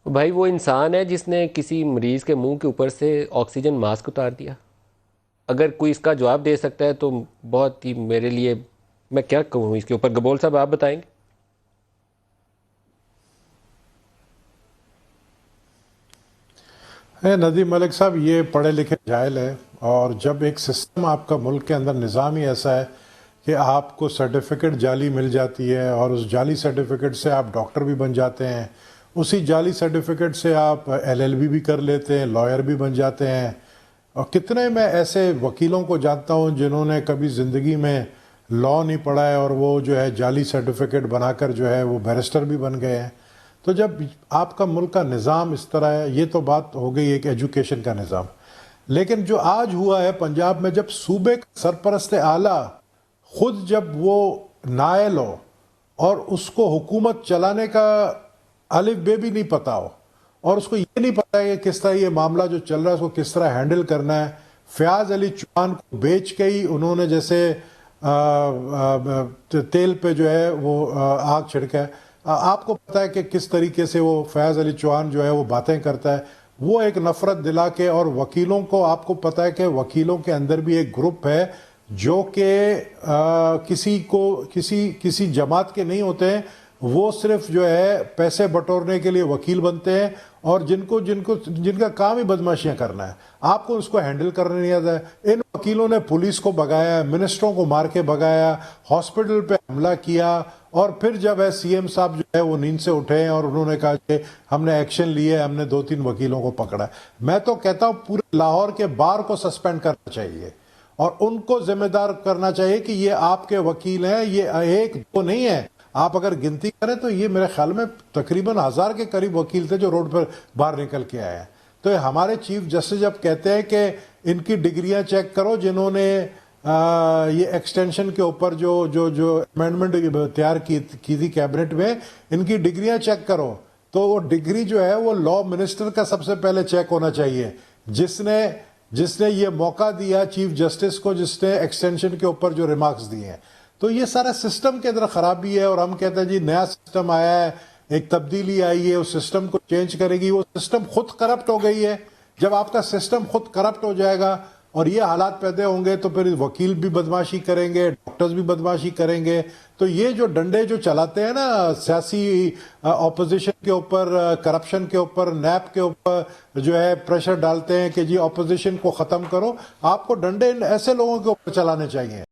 بھائی وہ انسان ہے جس نے کسی مریض کے منہ کے اوپر سے آکسیجن ماسک اتار دیا. اگر کوئی اس کا جواب دے سکتا ہے تو بہت ہی میرے لیے، میں کیا کہوں اس کے اوپر. گبول صاحب آپ بتائیں گے. ندیم ملک صاحب، یہ پڑھے لکھے جاہل ہے، اور جب ایک سسٹم آپ کا ملک کے اندر نظام ہی ایسا ہے کہ آپ کو سرٹیفکیٹ جعلی مل جاتی ہے، اور اس جعلی سرٹیفکیٹ سے آپ ڈاکٹر بھی بن جاتے ہیں، اسی جعلی سرٹیفکیٹ سے آپ LLB بھی کر لیتے ہیں، لائر بھی بن جاتے ہیں. اور کتنے میں ایسے وکیلوں کو جانتا ہوں جنہوں نے کبھی زندگی میں لا نہیں پڑھا ہے، اور وہ جو ہے جعلی سرٹیفکیٹ بنا کر جو ہے وہ بیرسٹر بھی بن گئے ہیں. تو جب آپ کا ملک کا نظام اس طرح ہے، یہ تو بات ہو گئی ایک ایجوکیشن کا نظام. لیکن جو آج ہوا ہے پنجاب میں، جب صوبے کا سرپرست اعلیٰ خود جب وہ نائل ہو اور اس کو حکومت چلانے کا الف بے بھی نہیں پتا ہو، اور اس کو یہ نہیں پتا ہے کہ کس طرح یہ معاملہ جو چل رہا ہے اس کو کس طرح ہینڈل کرنا ہے. فیاض علی چوہان کو بیچ کے ہی انہوں نے جیسے تیل پہ جو ہے وہ آگ چھڑکا ہے. آپ کو پتا ہے کہ کس طریقے سے وہ فیاض علی چوہان جو ہے وہ باتیں کرتا ہے. وہ ایک نفرت دلا کے، اور وکیلوں کو آپ کو پتا ہے کہ وکیلوں کے اندر بھی ایک گروپ ہے جو کہ کسی جماعت کے نہیں ہوتے ہیں. وہ صرف جو ہے پیسے بٹورنے کے لیے وکیل بنتے ہیں، اور جن کا کام ہی بدماشیاں کرنا ہے. آپ کو اس کو ہینڈل کرنے نہیں آتا ہے. ان وکیلوں نے پولیس کو بگایا، منسٹروں کو مار کے بگایا، ہاسپٹل پہ حملہ کیا، اور پھر جب ہے CM صاحب جو ہے وہ نیند سے اٹھے ہیں اور انہوں نے کہا کہ ہم نے ایکشن لیے، ہم نے 2-3 وکیلوں کو پکڑا. میں تو کہتا ہوں پورے لاہور کے بار کو سسپینڈ کرنا چاہیے، اور ان کو ذمہ دار کرنا چاہیے کہ یہ آپ کے وکیل ہیں. یہ ایک دو نہیں ہے، آپ اگر گنتی کریں تو یہ میرے خیال میں تقریباً 1000 کے قریب وکیل تھے جو روڈ پر باہر نکل کے آئے ہیں. تو ہمارے چیف جسٹس جب کہتے ہیں کہ ان کی ڈگریاں چیک کرو، جنہوں نے یہ ایکسٹینشن کے اوپر جو امینڈمنٹ تیار کی تھی کیبنٹ میں، ان کی ڈگریاں چیک کرو، تو وہ ڈگری جو ہے وہ لا منسٹر کا سب سے پہلے چیک ہونا چاہیے، جس نے یہ موقع دیا چیف جسٹس کو، جس نے ایکسٹینشن کے اوپر جو ریمارکس دیے ہیں. تو یہ سارا سسٹم کے اندر خرابی ہے، اور ہم کہتے ہیں جی نیا سسٹم آیا ہے، ایک تبدیلی آئی ہے، اس سسٹم کو چینج کرے گی. وہ سسٹم خود کرپٹ ہو گئی ہے. جب آپ کا سسٹم خود کرپٹ ہو جائے گا اور یہ حالات پیدا ہوں گے، تو پھر وکیل بھی بدماشی کریں گے، ڈاکٹرز بھی بدماشی کریں گے. تو یہ جو ڈنڈے جو چلاتے ہیں نا سیاسی اپوزیشن کے اوپر، کرپشن کے اوپر، نیب کے اوپر جو ہے پریشر ڈالتے ہیں کہ جی اپوزیشن کو ختم کرو، آپ کو ڈنڈے ایسے لوگوں کے اوپر چلانے چاہیے.